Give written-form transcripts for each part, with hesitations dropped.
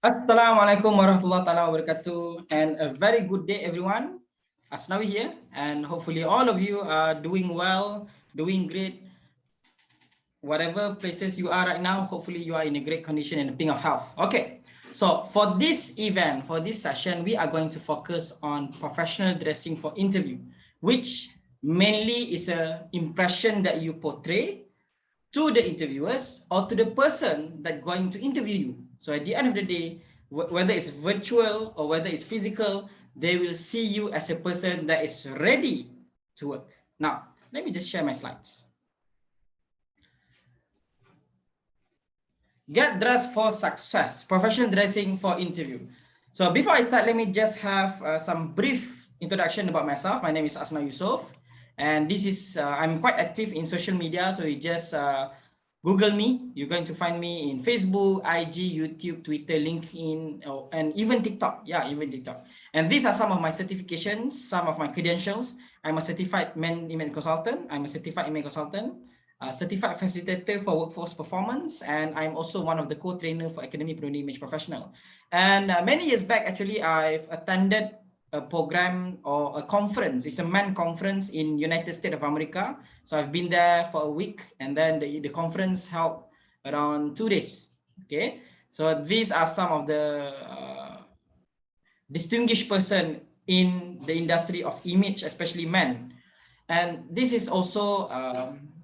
Assalamualaikum warahmatullahi taala wabarakatuh, and a very good day, everyone. Asnawi here, and hopefully all of you are doing well, doing great. Whatever places you are right now, hopefully you are in a great condition and a ping of health. Okay, so for this event, for this session, we are going to focus on professional dressing for interview, which mainly is a impression that you portray to the interviewers or to the person that going to interview you. So at the end of the day, whether it's virtual or whether it's physical, they will see you as a person that is ready to work. Now, let me just share my slides. Get dressed for success, professional dressing for interview. So before I start, let me just have some brief introduction about myself. My name is Asna Yusof, and this is, I'm quite active in social media, so you just Google me. You're going to find me in Facebook, IG, YouTube, Twitter, LinkedIn, and even TikTok. Yeah, even TikTok. And these are some of my certifications, some of my credentials. I'm a certified email consultant. I'm a certified email consultant, certified facilitator for workforce performance, and I'm also one of the co-trainer for Academy Perundi Image Professional. And many years back, actually, I've attended a program or a conference. It's a man conference in United States of America. So I've been there for a week, and then the conference held around 2 days. Okay, so these are some of the distinguished person in the industry of image, especially men. And this is also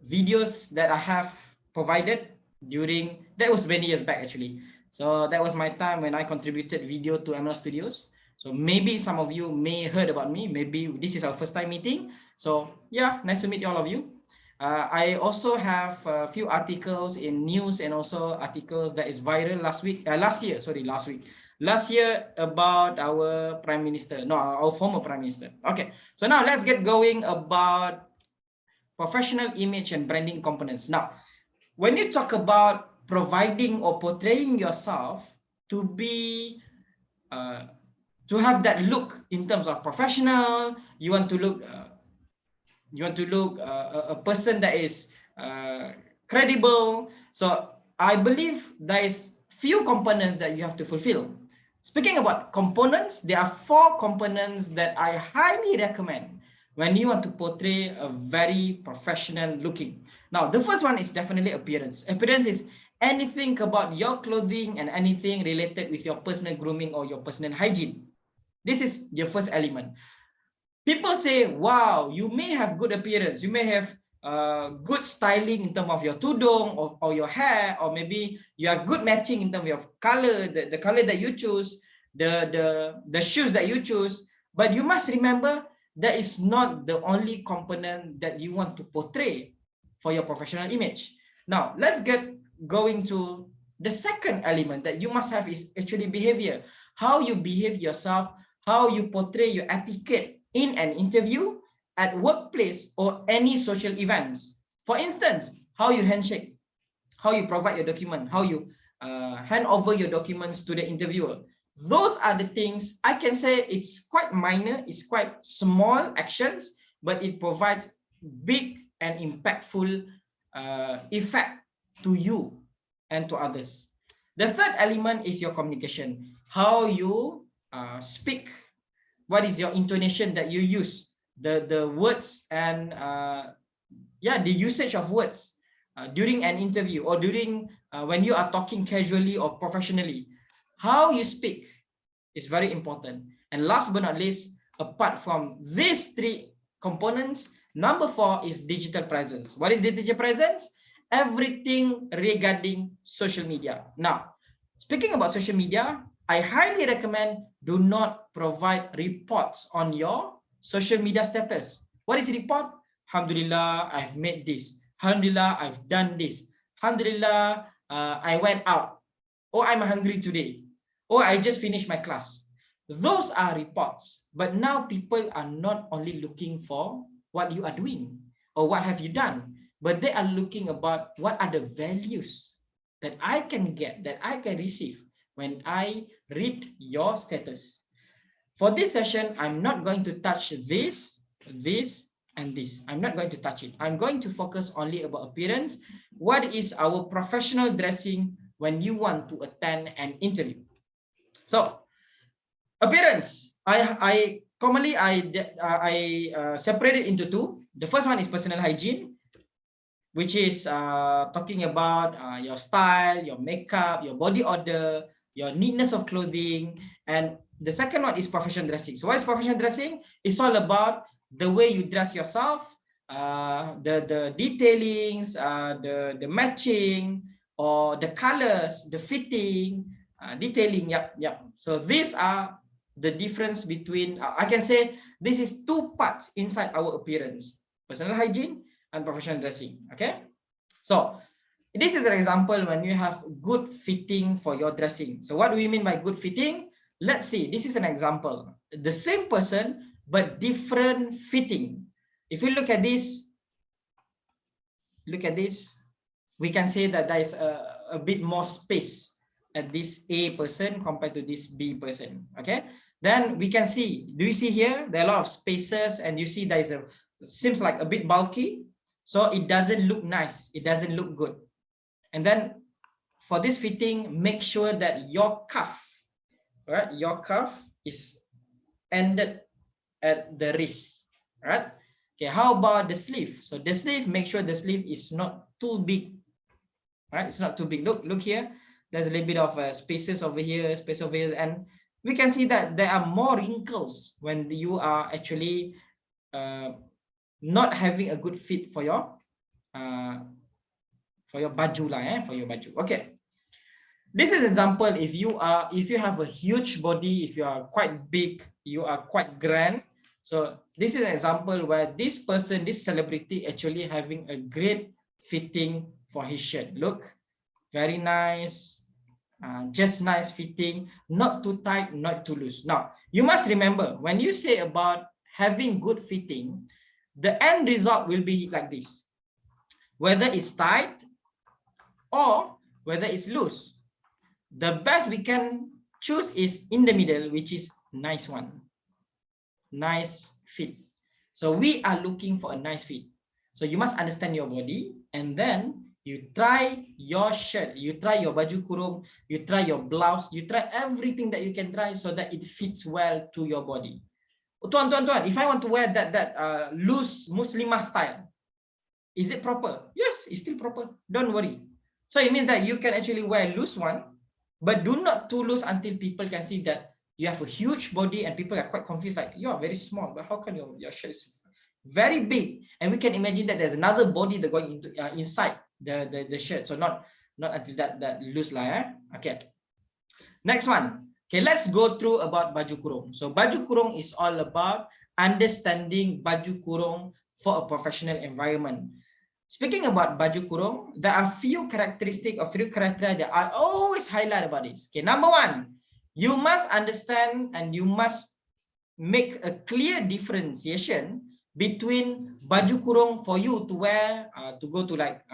videos that I have provided during, that was many years back actually. So that was my time when I contributed video to ML Studios. So maybe some of you may heard about me. Maybe this is our first time meeting. So yeah, nice to meet all of you. I also have a few articles in news and also articles that is viral last year about our prime minister, no, our former prime minister. Okay, so now let's get going about professional image and branding components. Now, when you talk about providing or portraying yourself to be to have that look in terms of professional, you want to look a person that is credible. So I believe there is few components that you have to fulfill. Speaking about components, there are 4 components that I highly recommend when you want to portray a very professional looking. Now, the first one is definitely appearance. Appearance is anything about your clothing and anything related with your personal grooming or your personal hygiene. This is your first element. People say, wow, you may have good appearance, you may have good styling in terms of your tudung or your hair, or maybe you have good matching in terms of color, the color that you choose, the shoes that you choose. But you must remember that is not the only component that you want to portray for your professional image. Now, let's get going to the second element that you must have is actually behavior. How you behave yourself, how you portray your etiquette in an interview, at workplace, or any social events. For instance, how you handshake, how you provide your document, how you hand over your documents to the interviewer. Those are the things I can say it's quite minor, it's quite small actions, but it provides big and impactful effect to you and to others. The third element is your communication, how you speak, what is your intonation that you use, the words and the usage of words during an interview or during when you are talking casually or professionally. How you speak is very important. And last but not least, apart from these 3 components, number 4 is digital presence. What is digital presence? Everything regarding social media. Now, speaking about social media, I highly recommend do not provide reports on your social media status. What is report? Alhamdulillah, I've made this. Alhamdulillah, I've done this. Alhamdulillah, I went out. Oh, I'm hungry today. Oh, I just finished my class. Those are reports. But now people are not only looking for what you are doing or what have you done, but they are looking about what are the values that I can get, that I can receive when I read your status. For this session, I'm not going to touch this, and this. I'm not going to touch it. I'm going to focus only about appearance. What is our professional dressing when you want to attend an interview? So appearance, I commonly separate it into two. The first one is personal hygiene, which is talking about your style, your makeup, your body odor, your neatness of clothing. And the second one is professional dressing. So what is professional dressing? It's all about the way you dress yourself, the detailings, the matching, or the colors, the fitting, detailing. Yep. So these are the difference between, I can say this is two parts inside our appearance: personal hygiene and professional dressing. Okay, so this is an example when you have good fitting for your dressing. So what do we mean by good fitting? Let's see, this is an example. The same person but different fitting. If you look at this, we can say that there is a bit more space at this A person compared to this B person. Okay, then we can see, do you see here there are a lot of spaces, and you see there is a, seems like a bit bulky, so it doesn't look nice, it doesn't look good. And then for this fitting, make sure that your cuff, right, your cuff is ended at the wrist, right? Okay, how about the sleeve? So the sleeve, make sure the sleeve is not too big, right? It's not too big. Look here, there's a little bit of spaces over here, space over here, and we can see that there are more wrinkles when you are actually not having a good fit for your baju lah, for your baju. Okay, this is an example. If you have a huge body, if you are quite big, you are quite grand. So this is an example where this person, this celebrity, actually having a great fitting for his shirt. Look, very nice, just nice fitting, not too tight, not too loose. Now you must remember, when you say about having good fitting, the end result will be like this, whether it's tight or whether it's loose. The best we can choose is in the middle, which is nice one, nice fit. So we are looking for a nice fit. So you must understand your body, and then you try your shirt, you try your baju kurung, you try your blouse, you try everything that you can try so that it fits well to your body. Tuan, if I want to wear that loose Muslimah style, is it proper? Yes, it's still proper. Don't worry. So it means that you can actually wear loose one, but do not too loose until people can see that you have a huge body and people are quite confused, like, you are very small, but how come your shirt is very big? And we can imagine that there's another body that going into inside the shirt. So not until that loose lah. Okay. Next one. Okay, let's go through about baju kurung. So baju kurung is all about understanding baju kurung for a professional environment. Speaking about baju kurung, there are few characteristics or few criteria that I always highlight about this. Okay, number one, you must understand and you must make a clear differentiation between baju kurung for you to wear to go to like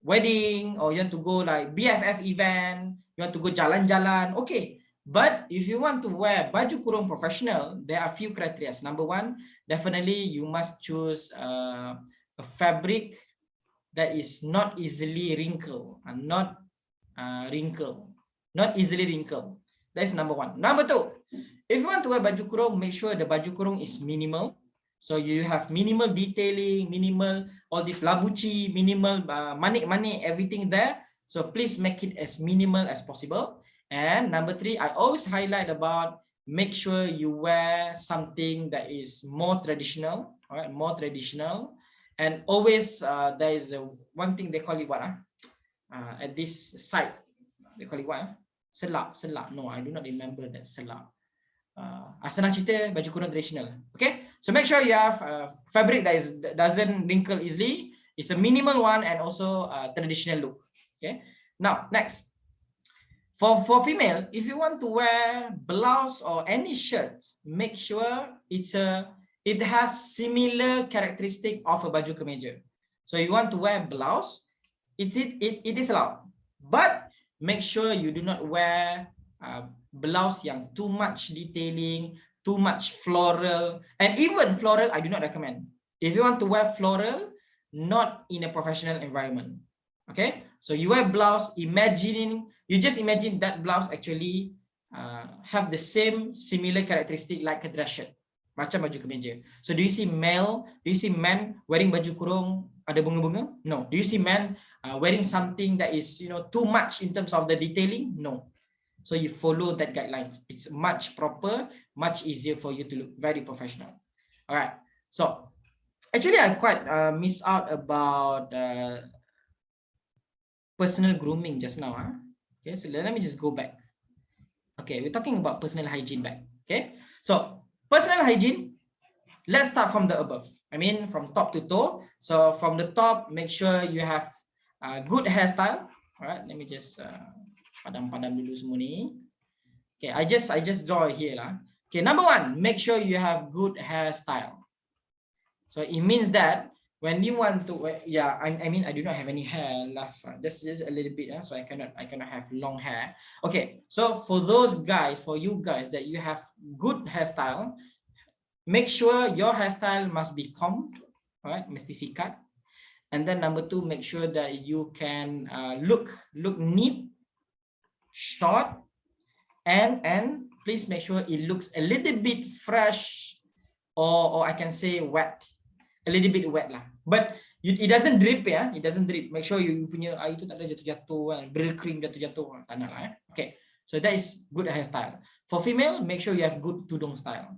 wedding, or you want to go like BFF event, you want to go jalan-jalan, okay. But if you want to wear baju kurung professional, there are a few criteria. Number one, definitely you must choose a fabric that is not easily wrinkled and not easily wrinkled. That's number one. Number two, if you want to wear baju kurung, make sure the baju kurung is minimal. So you have minimal detailing, minimal all this labuci, minimal manik-manik, everything there. So please make it as minimal as possible. And number three, I always highlight about make sure you wear something that is more traditional, all right, more traditional. And always there is one thing they call it what? At this site, they call it what? Selak. No, I do not remember that selak. Asana cerita baju kurung traditional. Okay, so make sure you have fabric that doesn't wrinkle easily. It's a minimal one and also a traditional look. Okay, now next, for female, if you want to wear blouse or any shirt, make sure it has similar characteristic of a baju kemeja. So you want to wear blouse, it is allowed, but make sure you do not wear blouse yang too much detailing, too much floral, and even floral I do not recommend. If you want to wear floral, not in a professional environment. Okay, so you wear blouse, you just imagine that blouse actually have the similar characteristic like a dress shirt, macam baju kemeja. So do you see men wearing baju kurung ada bunga-bunga? No. Do you see men wearing something that is, you know, too much in terms of the detailing? No. So you follow that guidelines. It's much proper, much easier for you to look very professional. All right. So actually, I quite miss out about personal grooming just now. Okay, so let me just go back. Okay, we're talking about personal hygiene back. Okay, so personal hygiene, let's start from the above. I mean, from top to toe. So from the top, make sure you have a good hairstyle. All right, let me just padam-padam dulu semua ni. Okay, I just draw here lah. Okay, number one, make sure you have good hairstyle. So it means that when you want to, yeah, I mean, I do not have any hair left, just a little bit, so I cannot have long hair. Okay, so for those guys, for you guys that you have good hairstyle, make sure your hairstyle must be combed, right? Mesti sikat. And then number two, make sure that you can look neat, short, and please make sure it looks a little bit fresh, or I can say wet, a little bit wet lah. But it doesn't drip, yeah. It doesn't drip. Make sure you punya air itu tak ada jatuh-jatuh, Brill cream jatuh-jatuh, tak nak lah. Okay, so that is good hairstyle. For female, make sure you have good tudung style.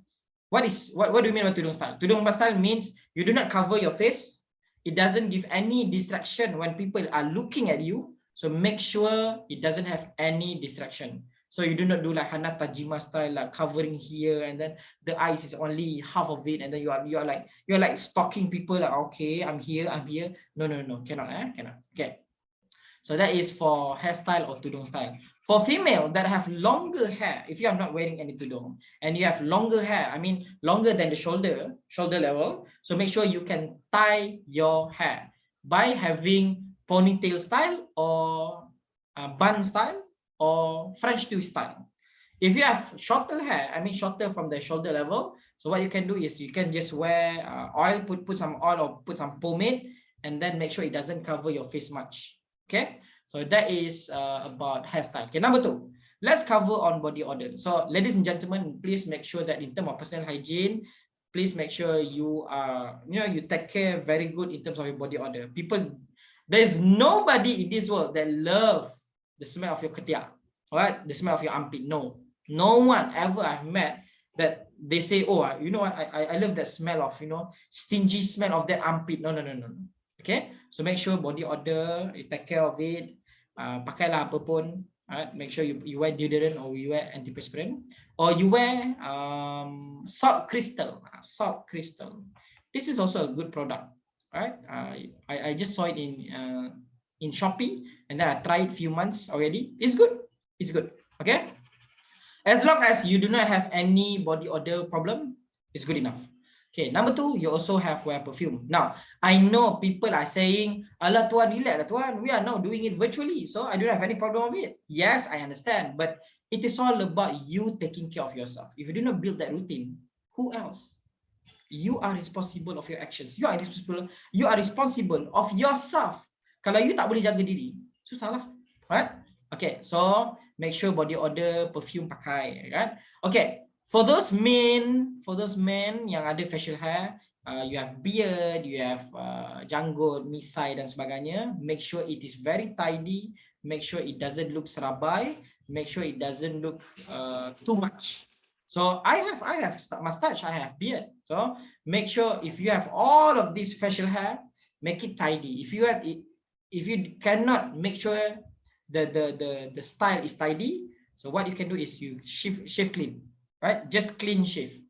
What do you mean by tudung style? Tudung style means you do not cover your face. It doesn't give any distraction when people are looking at you. So make sure it doesn't have any distraction. So you do not do like Hana Tajima style, like covering here, and then the eyes is only half of it, and then you're like stalking people, like, okay, I'm here. No, cannot, cannot. Okay. So that is for hairstyle or tudung style. For female that have longer hair, if you are not wearing any tudung and you have longer hair, I mean longer than the shoulder level, so make sure you can tie your hair by having ponytail style or bun style or French twist style. If you have shorter hair, I mean shorter from the shoulder level, so what you can do is you can just wear oil, put some oil or put some pomade, and then make sure it doesn't cover your face much. Okay, so that is about hairstyle. Okay, number two, let's cover on body odor. So ladies and gentlemen, please make sure that in terms of personal hygiene, please make sure you are, you take care very good in terms of your body odor. There's nobody in this world that love the smell of your ketiak, right? The smell of your armpit. No one ever I've met that they say, oh, you know what, I love that smell of, stingy smell of that armpit. No. Okay, so make sure body odor, you take care of it. Pakailah apa pun. Make sure you wear deodorant or you wear antiperspirant or you wear salt crystal. This is also a good product, right? I just saw it in Shopee, and then I tried few months already. It's good. Okay, as long as you do not have any body odor problem, it's good enough. Okay, number two, you also have wear perfume. Now, I know people are saying, "Alah tuan, relax lah tuan, we are now doing it virtually, so I don't have any problem with it." Yes, I understand, but it is all about you taking care of yourself. If you do not build that routine, who else? You are responsible of your actions. You are responsible of yourself. Kalau you tak boleh jaga diri, susah lah, right? Okay, so make sure body odor, perfume pakai, right? Okay. For those men yang ada facial hair, you have beard, you have janggut, misai dan sebagainya, make sure it is very tidy, make sure it doesn't look serabai, make sure it doesn't look too much. So I have mustache, I have beard. So make sure if you have all of this facial hair, make it tidy. If you cannot make sure the style is tidy, so what you can do is you shave clean. Right, just clean shave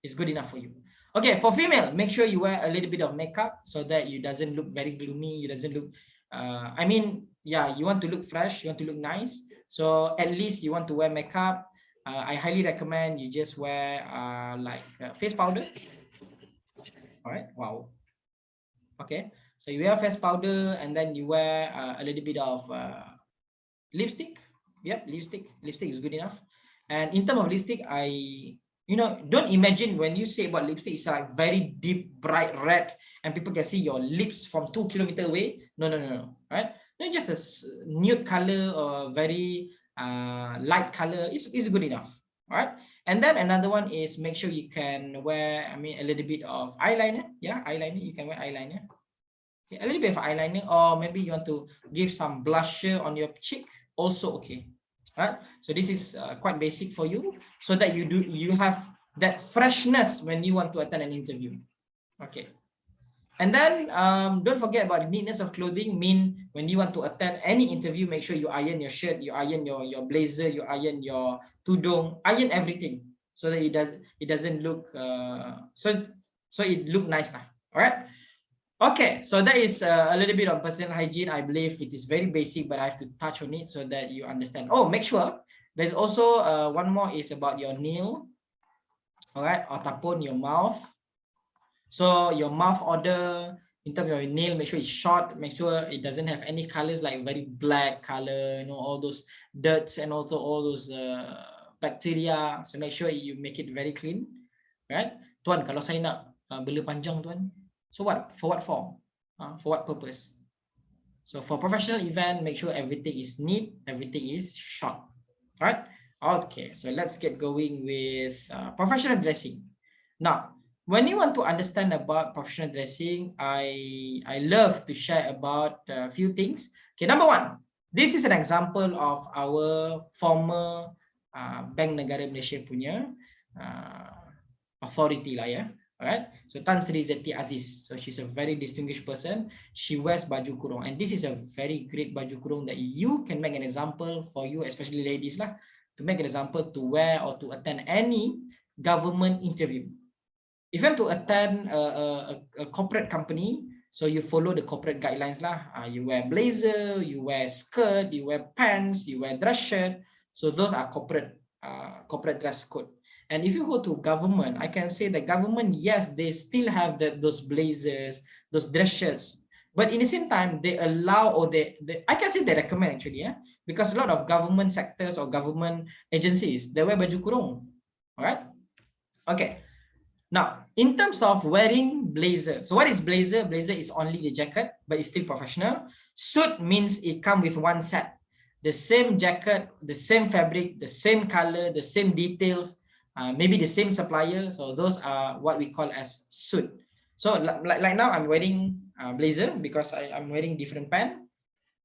is good enough for you. Okay, for female, make sure you wear a little bit of makeup so that you doesn't look very gloomy. You doesn't look, I mean, yeah, you want to look fresh, you want to look nice. So at least you want to wear makeup. I highly recommend you just wear like face powder. All right, wow. Okay, so you wear face powder and then you wear a little bit of lipstick. Yep, lipstick is good enough. And in terms of lipstick, don't imagine when you say about lipstick, it's like very deep, bright red, and people can see your lips from 2 kilometers away. No, right? No, just a nude color or very light color is good enough. All right. And then another one is make sure you can wear, I mean, a little bit of eyeliner. Yeah, eyeliner. You can wear eyeliner. Okay, a little bit of eyeliner, or maybe you want to give some blusher on your cheek. Also okay. All right. So this is quite basic for you, so that you have that freshness when you want to attend an interview. Okay. And then don't forget about the neatness of clothing. Mean when you want to attend any interview, make sure you iron your shirt, you iron your blazer, you iron your tudung, iron everything so that it doesn't look so it look nice now. All right. Okay, so that is a little bit of personal hygiene. I believe it is very basic, but I have to touch on it so that you understand. Oh, make sure there's also one more is about your nail. All right, ataupun your mouth. So your mouth order in terms of your nail, make sure it's short, make sure it doesn't have any colors like very black color, you know, all those dirts and also all those bacteria. So make sure you make it very clean, right? Tuan, kalau saya nak bela panjang, tuan. So what? For what form? For what purpose? So for professional event, make sure everything is neat, everything is short, right? Okay, so let's get going with professional dressing. Now, when you want to understand about professional dressing, I love to share about a few things. Okay, number one, this is an example of our former Bank Negara Malaysia punya authority lah ya. Alright, so Tan Sri Zeti Aziz. So she's a very distinguished person. She wears baju kurung, and this is a very great baju kurung that you can make an example for you, especially ladies lah, to make an example to wear or to attend any government interview. If you want to attend a corporate company, so you follow the corporate guidelines lah. You wear blazer, you wear skirt, you wear pants, you wear dress shirt. So those are corporate dress code. And if you go to government, I can say the government, yes, they still have those blazers, those dress shirts. But in the same time, they allow, or I can say they recommend actually, yeah, because a lot of government sectors or government agencies, they wear baju kurung. All right. Okay. Now, in terms of wearing blazer, so what is blazer? Blazer is only the jacket, but it's still professional. Suit means it comes with one set. The same jacket, the same fabric, the same color, the same details, maybe the same supplier. So those are what we call as suit. So like now I'm wearing blazer because I'm wearing different pants.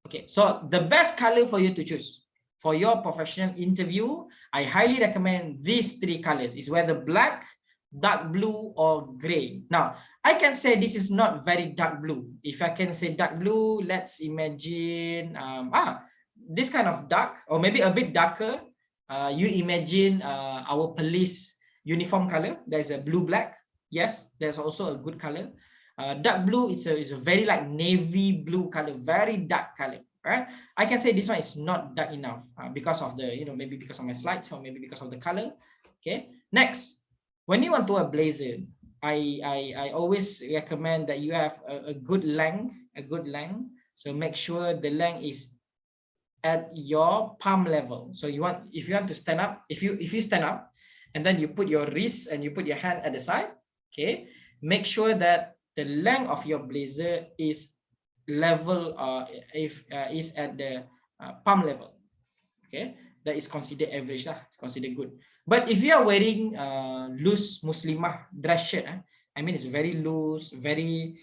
Okay, so the best color for you to choose for your professional interview, I highly recommend these three colors. Is whether black, dark blue, or gray. Now, I can say this is not very dark blue. If I can say dark blue, let's imagine this kind of dark, or maybe a bit darker. You imagine our police uniform color. There's a blue black. Yes, there's also a good color. Dark blue is a very like navy blue color, very dark color. Right? I can say this one is not dark enough because of the, maybe because of my slides, or maybe because of the color. Okay. Next, when you want to wear a blazer, I always recommend that you have a good length, So make sure the length is at your palm level. So if you want to stand up, if you stand up and then you put your wrist and you put your hand at the side, okay, make sure that the length of your blazer is level, is at the palm level. Okay, that is considered average lah, it's considered good. But if you are wearing loose Muslimah dress shirt, I mean it's very loose, very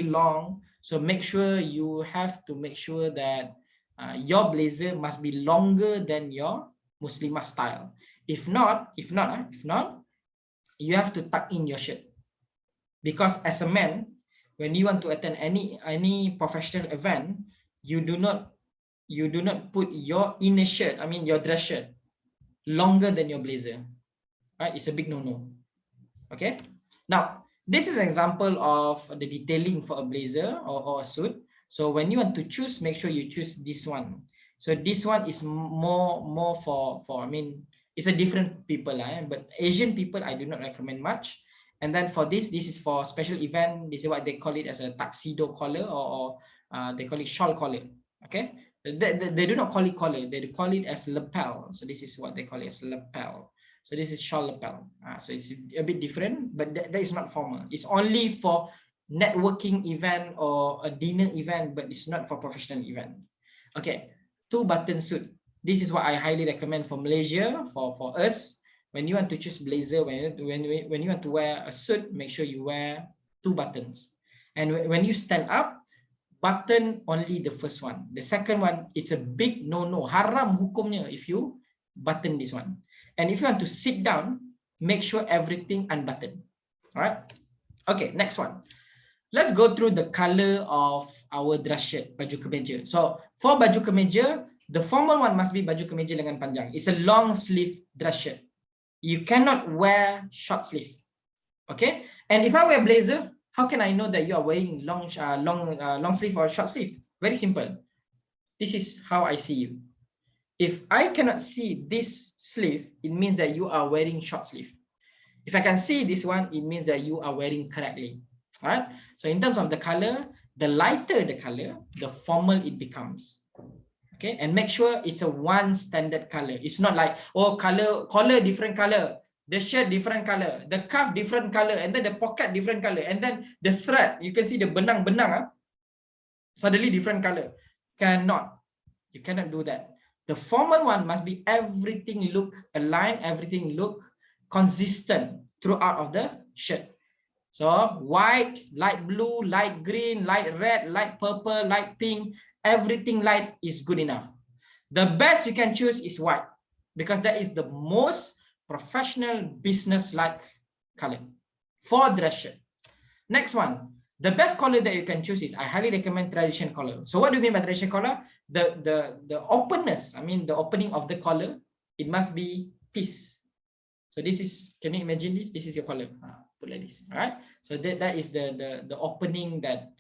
long. So make sure you have to make sure that your blazer must be longer than your Muslimah style. If not, you have to tuck in your shirt, because as a man, when you want to attend any professional event, you do not put your inner shirt, I mean your dress shirt, longer than your blazer. Right? It's a big no-no. Okay. Now, this is an example of the detailing for a blazer or a suit. So when you want to choose, make sure you choose this one. So this one is more for I mean, it's a different people, but Asian people I do not recommend much. And then for this is for special event. This is what they call it as a tuxedo collar, or they call it shawl collar. Okay, they do not call it collar, they call it as lapel. So this is what they call it as lapel. So this is shawl lapel. So it's a bit different, but that is not formal. It's only for networking event or a dinner event, but it's not for professional event. Okay, 2-button suit. This is what I highly recommend for Malaysia, for us. When you want to choose blazer, when you want to wear a suit, make sure you wear 2 buttons. And when you stand up, button only the first one. The second one, it's a big no-no. Haram hukumnya if you button this one. And if you want to sit down, make sure everything unbuttoned. All right. Okay, next one. Let's go through the color of our dress shirt, baju kemeja. So for baju kemeja, the formal one must be baju kemeja lengan panjang. It's a long sleeve dress shirt. You cannot wear short sleeve. Okay. And if I wear blazer, how can I know that you are wearing long sleeve or short sleeve? Very simple. This is how I see you. If I cannot see this sleeve, it means that you are wearing short sleeve. If I can see this one, it means that you are wearing correctly. Right? So in terms of the color, the lighter the color, the formal it becomes. Okay, and make sure it's a one standard color. It's not like, oh, collar different color, the shirt different color, the cuff different color, and then the pocket different color, and then the thread, you can see the benang suddenly different color. You cannot do that. The formal one must be everything look aligned, everything look consistent throughout of the shirt. So white, light blue, light green, light red, light purple, light pink, everything light is good enough. The best you can choose is white because that is the most professional business-like color for dress shirt. Next one, the best color that you can choose is, I highly recommend traditional color. So what do you mean by traditional color? The openness, I mean the opening of the collar, it must be peace. So this is, can you imagine this? This is your collar. Put like this. All right. So that is the opening that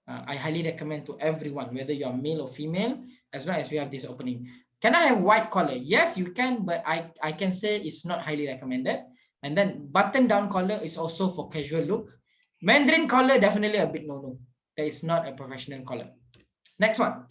I highly recommend to everyone, whether you are male or female, as long as you have this opening. Can I have white collar? Yes, you can, but I can say it's not highly recommended. And then button down collar is also for casual look. Mandarin collar, definitely a big no-no. That is not a professional collar. Next one.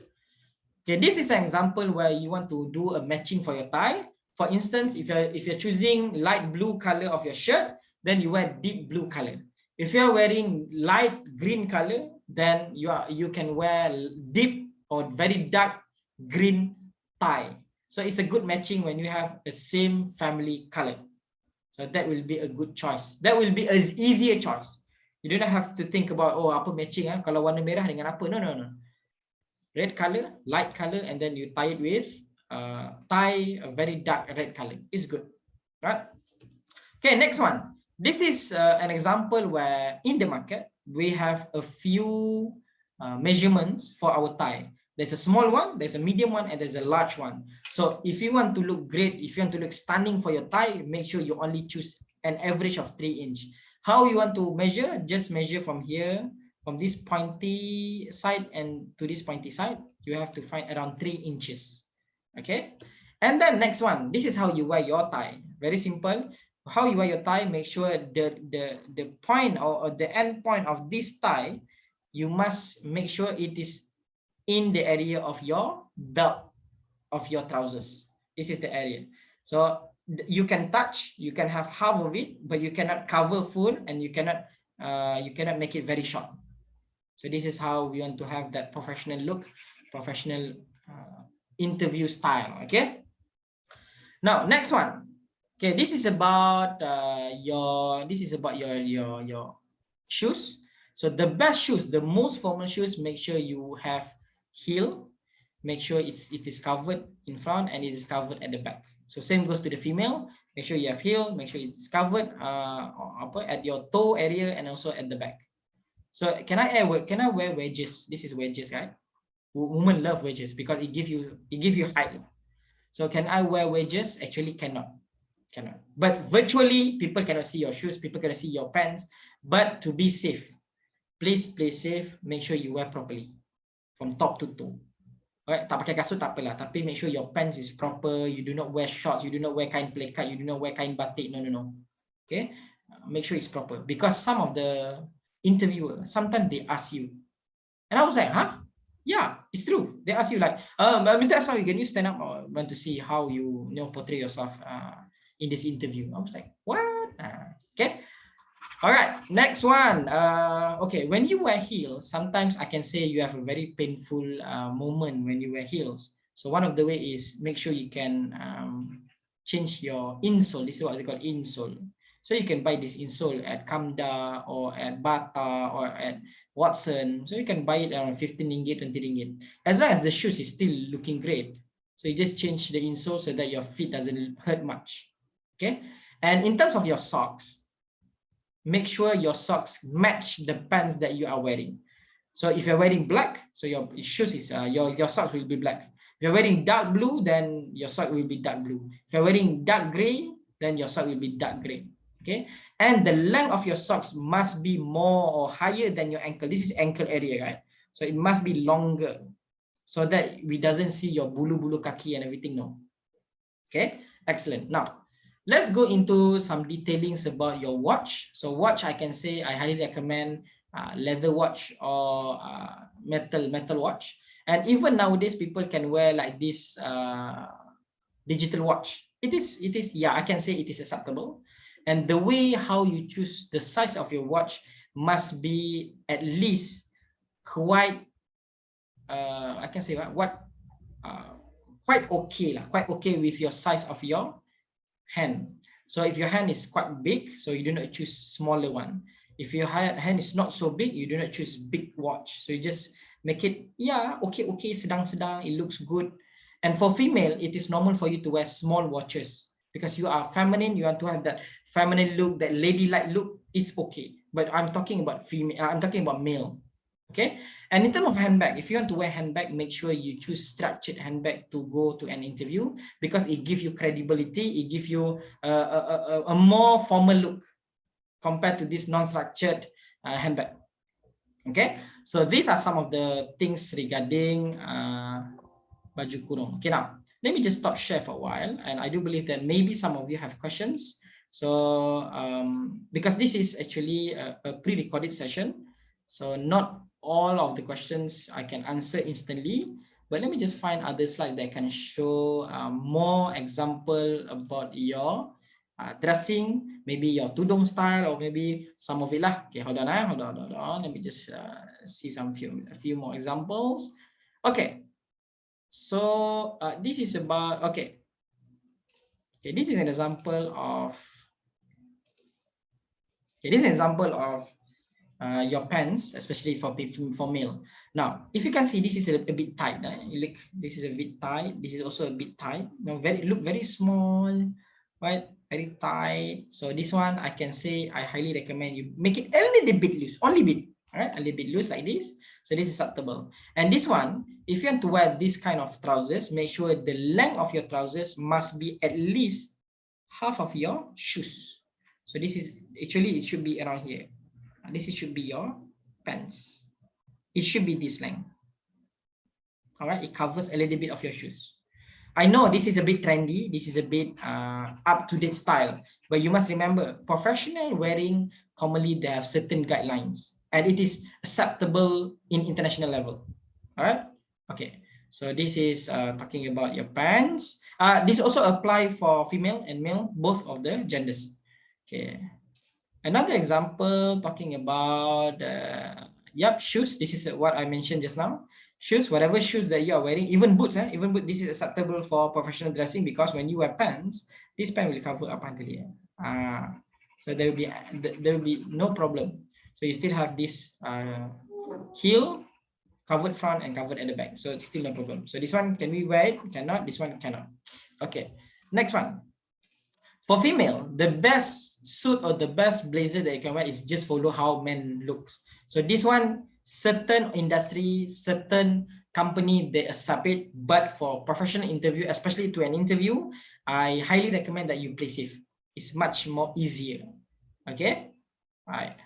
Okay, this is an example where you want to do a matching for your tie. For instance, if you're choosing light blue color of your shirt, then you wear deep blue color. If you're wearing light green color, then you can wear deep or very dark green tie. So it's a good matching when you have the same family color. So that will be a good choice. That will be an easier choice. You don't have to think about, oh, apa matching kalau warna merah dengan apa. No. Red color, light color, and then you tie it with tie a very dark red color. It's good, right? Okay, next one. This is an example where in the market we have a few measurements for our tie. There's a small one, there's a medium one, and there's a large one. So if you want to look great, if you want to look stunning for your tie, make sure you only choose an average of 3 inch. How you want to measure? Just measure from here, from this pointy side and to this pointy side. You have to find around 3 inches. Okay. And then next one, this is how you wear your tie. Very simple. How you wear your tie, make sure the point or the end point of this tie, you must make sure it is in the area of your belt of your trousers. This is the area. So you can touch, you can have half of it, but you cannot cover full, and you cannot make it very short. So this is how we want to have that professional look, professional interview style. Okay. Now next one. Okay, this is about your shoes. So the best shoes, the most formal shoes, make sure you have heel, make sure it is covered in front and it is covered at the back. So same goes to the female. Make sure you have heel, make sure it's covered at your toe area and also at the back. So can I wear wedges? This is wedges, right? Women love wedges because it give you height. So can I wear wedges? Actually cannot. But virtually people cannot see your shoes, people cannot see your pants. But to be safe, please play safe. Make sure you wear properly from top to toe. Right? Tak pakai kasut tak apalah, tapi make sure your pants is proper. You do not wear shorts, you do not wear kain plekat, you do not wear kain batik. No. Okay, make sure it's proper, because some of the interviewers sometimes they ask you, and I was like, huh? Yeah, it's true. They ask you like, Mr. Asmawi, can you stand up? I want to see how you portray yourself in this interview. I was like, what? Okay. All right, next one. Okay, when you wear heels, sometimes I can say you have a very painful moment when you wear heels. So one of the way is make sure you can change your insole. This is what they call insole. So you can buy this insole at Kamda or at Bata or at Watson. So you can buy it around 15 ringgit, 20 ringgit. As long as the shoes is still looking great. So you just change the insole so that your feet doesn't hurt much. Okay. And in terms of your socks, make sure your socks match the pants that you are wearing. So if you're wearing black, so your shoes is your socks will be black. If you're wearing dark blue, then your sock will be dark blue. If you're wearing dark gray, then your sock will be dark gray. Okay, and the length of your socks must be more or higher than your ankle. This is ankle area, right? So it must be longer, so that we doesn't see your bulu-bulu kaki and everything. No. Okay, excellent. Now let's go into some detailings about your watch. So watch, I can say I highly recommend leather watch or metal watch. And even nowadays, people can wear like this digital watch. It is, yeah, I can say it is acceptable. And the way how you choose the size of your watch must be at least quite, I can say what, quite okay with your size of your hand. So if your hand is quite big, so you do not choose smaller one. If your hand is not so big, you do not choose big watch. So you just make it, yeah, okay, sedang-sedang, it looks good. And for female, it is normal for you to wear small watches because you are feminine, you want to have that feminine look, that ladylike look, it's okay. But I'm talking about female, I'm talking about male. Okay, and in terms of handbag, if you want to wear handbag, make sure you choose structured handbag to go to an interview because it gives you credibility, it gives you a more formal look compared to this non-structured handbag. Okay, so these are some of the things regarding baju kurung. Okay, now let me just stop share for a while, and I do believe that maybe some of you have questions. So because this is actually a pre-recorded session, so not all of the questions I can answer instantly, but let me just find other slides that can show more example about your dressing, maybe your tudung style, or maybe some of it lah. Okay, hold on. Let me just see a few more examples. Okay, so this is about, okay, this is an example of, this is an example of your pants, especially for male. Now, if you can see, this is a bit tight. Look, this is a bit tight. This is also a bit tight. Now, look very small, right? Very tight. So this one, I can say, I highly recommend you make it a little bit loose, only bit, right? A little bit loose like this. So this is acceptable. And this one, if you want to wear this kind of trousers, make sure the length of your trousers must be at least half of your shoes. So this is actually, it should be around here. This should be your pants. It should be this length. All right, it covers a little bit of your shoes. I know this is a bit trendy, this is a bit up-to-date style, but you must remember, professional wearing, commonly they have certain guidelines, and it is acceptable in international level. All right, okay. So this is talking about your pants. This also apply for female and male, both of the genders. Okay. Another example talking about shoes. This is what I mentioned just now. Shoes, whatever shoes that you are wearing, even boots, even boots, this is acceptable for professional dressing because when you wear pants, this pant will cover up until here. So there will be no problem. So you still have this heel, covered front and covered at the back. So it's still no problem. So this one, can we wear it? Cannot. This one cannot. Okay. Next one. For female, the best suit or the best blazer that you can wear is just follow how men looks. So this one, certain industry, certain company, they accept it. But for professional interview, especially to an interview, I highly recommend that you play safe. It's much more easier. Okay, right.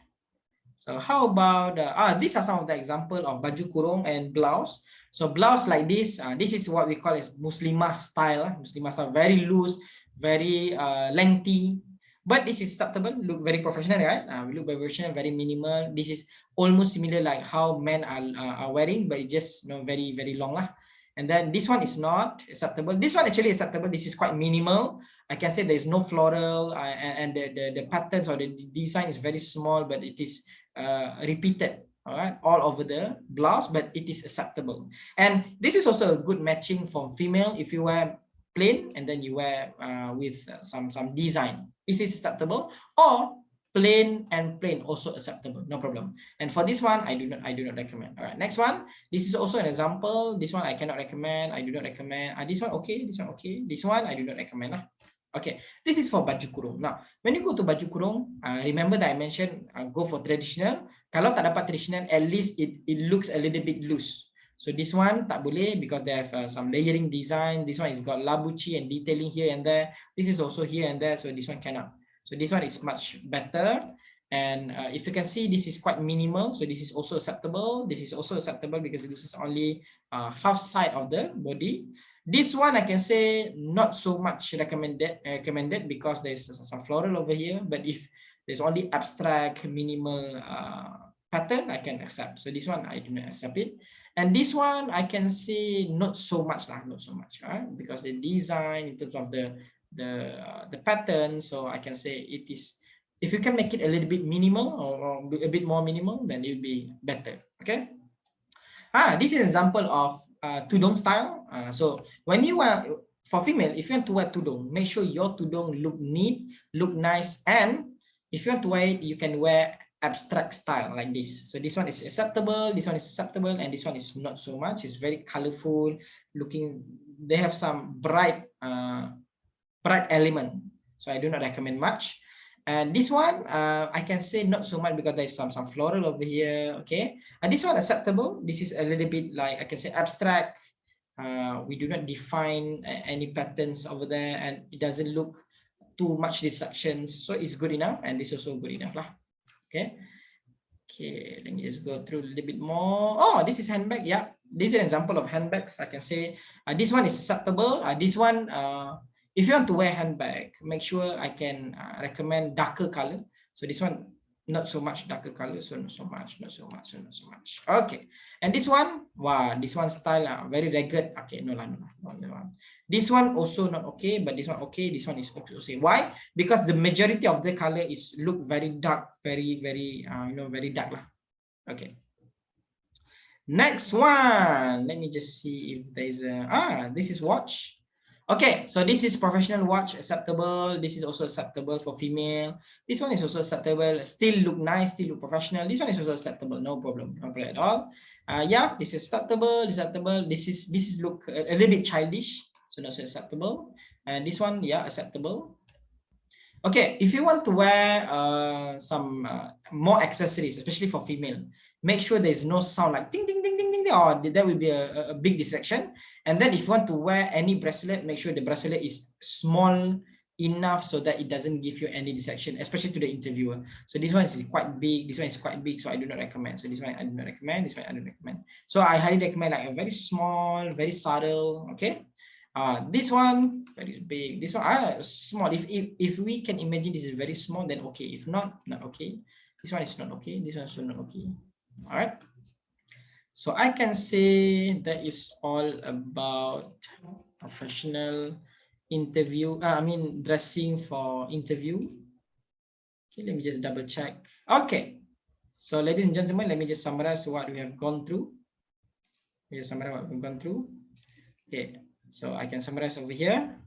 So how about these are some of the example of baju kurung and blouse. So blouse like this, this is what we call as Muslimah style. Muslimah style, very loose, very lengthy, but this is acceptable. Look very professional, right? We look very professional, very minimal. This is almost similar like how men are wearing, but it's just very long lah. And then this one is not acceptable. This one actually acceptable. This is quite minimal. I can say there is no floral, and the patterns or the design is very small, but it is repeated. all right, all over the blouse, but it is acceptable. And this is also a good matching for female. If you wear plain and then you wear with some design, this is acceptable. Or plain and plain, also acceptable, no problem. And for this one, I do not recommend. All right, next one. This is also an example. This one I cannot recommend. I do not recommend. This one okay. This one okay. This one I do not recommend. Okay, this is for baju kurung. Now, when you go to baju kurung, remember that I mentioned go for traditional. Kalau tak dapat traditional, at least it looks a little bit loose. So this one tak boleh because they have some layering design. This one is got labuchi and detailing here and there. This is also here and there. So this one cannot. So this one is much better. And if you can see, this is quite minimal. So this is also acceptable. This is also acceptable because this is only half side of the body. This one I can say not so much recommended because there's some floral over here. But if there's only abstract minimal pattern, I can accept. So this one I do not accept it. And this one I can say not so much, right? Because the design in terms of the pattern. So I can say it is, if you can make it a little bit minimal or a bit more minimal, then it will be better. Okay. This is an example of tudung style. So when you are for female, if you want to wear tudung, make sure your tudung look neat, look nice, and if you want to wear it, you can wear abstract style like this. So this one is acceptable, this one is acceptable, and this one is not so much. It's very colorful looking. They have some bright element, so I do not recommend much. And this one I can say not so much because there's some floral over here. Okay, and this one acceptable. This is a little bit like I can say abstract. We do not define any patterns over there, and it doesn't look too much distractions, so it's good enough. And this is also good enough lah. Okay, let me just go through a little bit more. Oh, this is handbag. Yeah, this is an example of handbags. I can say this one is acceptable. This one if you want to wear handbag, make sure I can recommend darker color. So this one, not so much darker color, so not so much. Okay, and this one, wow, this one style very ragged. Okay, no. This one also not okay, but this one okay. This one is okay. Why? Because the majority of the color is look very dark, very very dark lah. Okay. Next one, let me just see if there's a this is watch. Okay, so this is professional watch, acceptable. This is also acceptable for female. This one is also acceptable. Still look nice, still look professional. This one is also acceptable, no problem at all. Yeah, this is acceptable. This is look a little bit childish, so not so acceptable. And this one, yeah, acceptable. Okay, if you want to wear some more accessories, especially for female, make sure there's no sound like ding ding ding ding ding, or that will be a big distraction. And then if you want to wear any bracelet, make sure the bracelet is small enough so that it doesn't give you any distraction, especially to the interviewer. So this one is quite big, this one is quite big, so I do not recommend. So this one I do not recommend, this one I don't recommend. So I highly recommend like a very small, very subtle. Okay. This one very big, this one small. If we can imagine this is very small, then okay. If not okay. This one is not okay, this one is not okay. All right, so I can say that is all about professional interview. Dressing for interview. Okay, let me just double check. Okay, so ladies and gentlemen, let me just summarize what we have gone through. Okay, so I can summarize over here.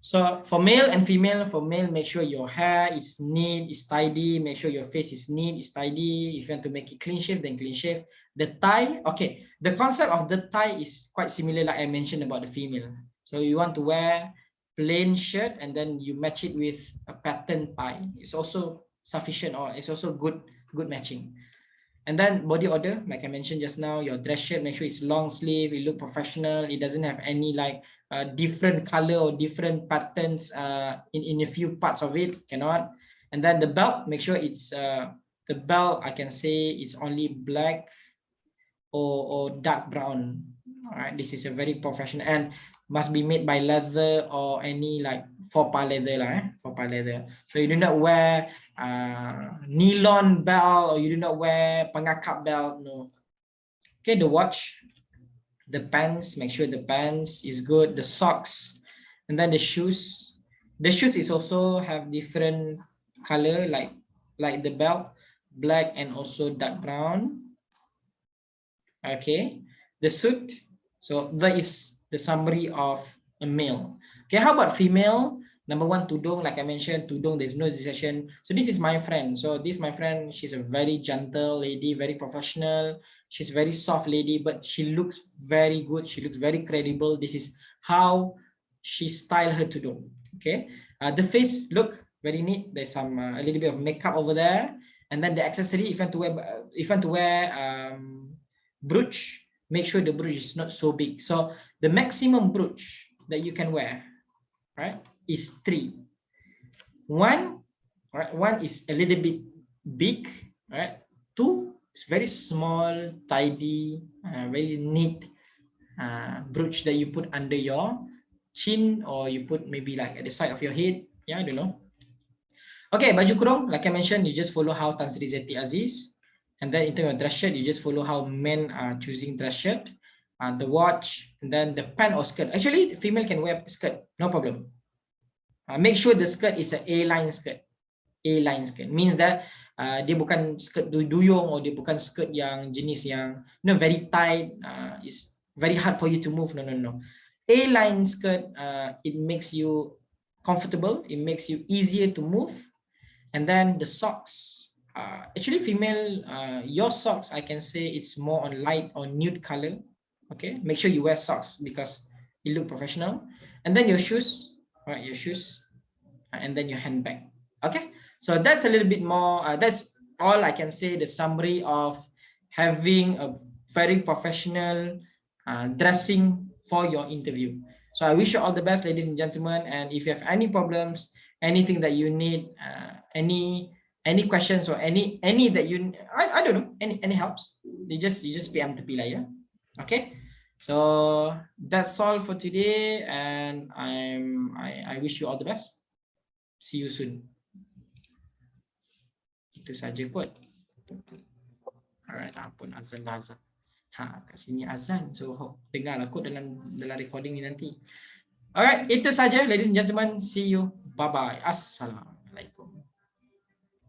So for male and female, for male, make sure your hair is neat, is tidy. Make sure your face is neat, is tidy. If you want to make it clean shave, then clean shave. The tie, okay. The concept of the tie is quite similar like I mentioned about the female. So you want to wear plain shirt and then you match it with a pattern tie. It's also sufficient, or it's also good matching. And then body order, like I mentioned just now, your dress shirt, make sure it's long sleeve, it look professional, it doesn't have any like different color or different patterns in a few parts of it, cannot. And then the belt, make sure it's the belt, I can say it's only black or dark brown. All right, this is a very professional and must be made by leather or any like faux pas leather lah, faux pas leather. So you do not wear nylon belt, or you do not wear pengakap belt, no. Okay, the watch, the pants, make sure the pants is good, the socks, and then the shoes. The shoes is also have different color like the belt, black and also dark brown. Okay, the suit. So that is the summary of a male. Okay, how about female? Number one, tudung, like I mentioned, tudung, there's no decision. So this is my friend. So this my friend, she's a very gentle lady, very professional. She's very soft lady, but she looks very good. She looks very credible. This is how she styled her tudung. Okay, the face look very neat. There's some a little bit of makeup over there, and then the accessory. If you want to wear brooch, make sure the brooch is not so big. So the maximum brooch that you can wear, right, is 3. One, right, one is a little bit big, right? 2 is very small, tidy, very neat brooch that you put under your chin, or you put maybe like at the side of your head. Yeah, I don't know. Okay, baju kurung, like I mentioned, you just follow how Tan Sri Zeti Aziz. And then in terms of dress shirt, you just follow how men are choosing dress shirt. The watch, and then the pant or skirt. Actually, female can wear skirt, no problem. Make sure the skirt is an A-line skirt. A-line skirt means that dia bukan skirt duyung, or dia bukan skirt yang jenis yang very tight, is very hard for you to move. No. A-line skirt, it makes you comfortable, it makes you easier to move. And then the socks, actually female, your socks, I can say it's more on light or nude color. Okay, make sure you wear socks because you look professional. And then your shoes, right, your shoes, and then your handbag. Okay, so that's a little bit more, that's all I can say, the summary of having a very professional dressing for your interview. So I wish you all the best, ladies and gentlemen, and if you have any problems, anything that you need, any questions, or any that you, I don't know, any helps, you just PM to Pila, yeah. Okay, so that's all for today, and I wish you all the best. See you soon. Itu saja kot. Alright, ampun azan. Kat sini azan, so dengarlah kot dalam recording ni nanti. Alright, itu saja, ladies and gentlemen. See you. Bye bye. Assalam.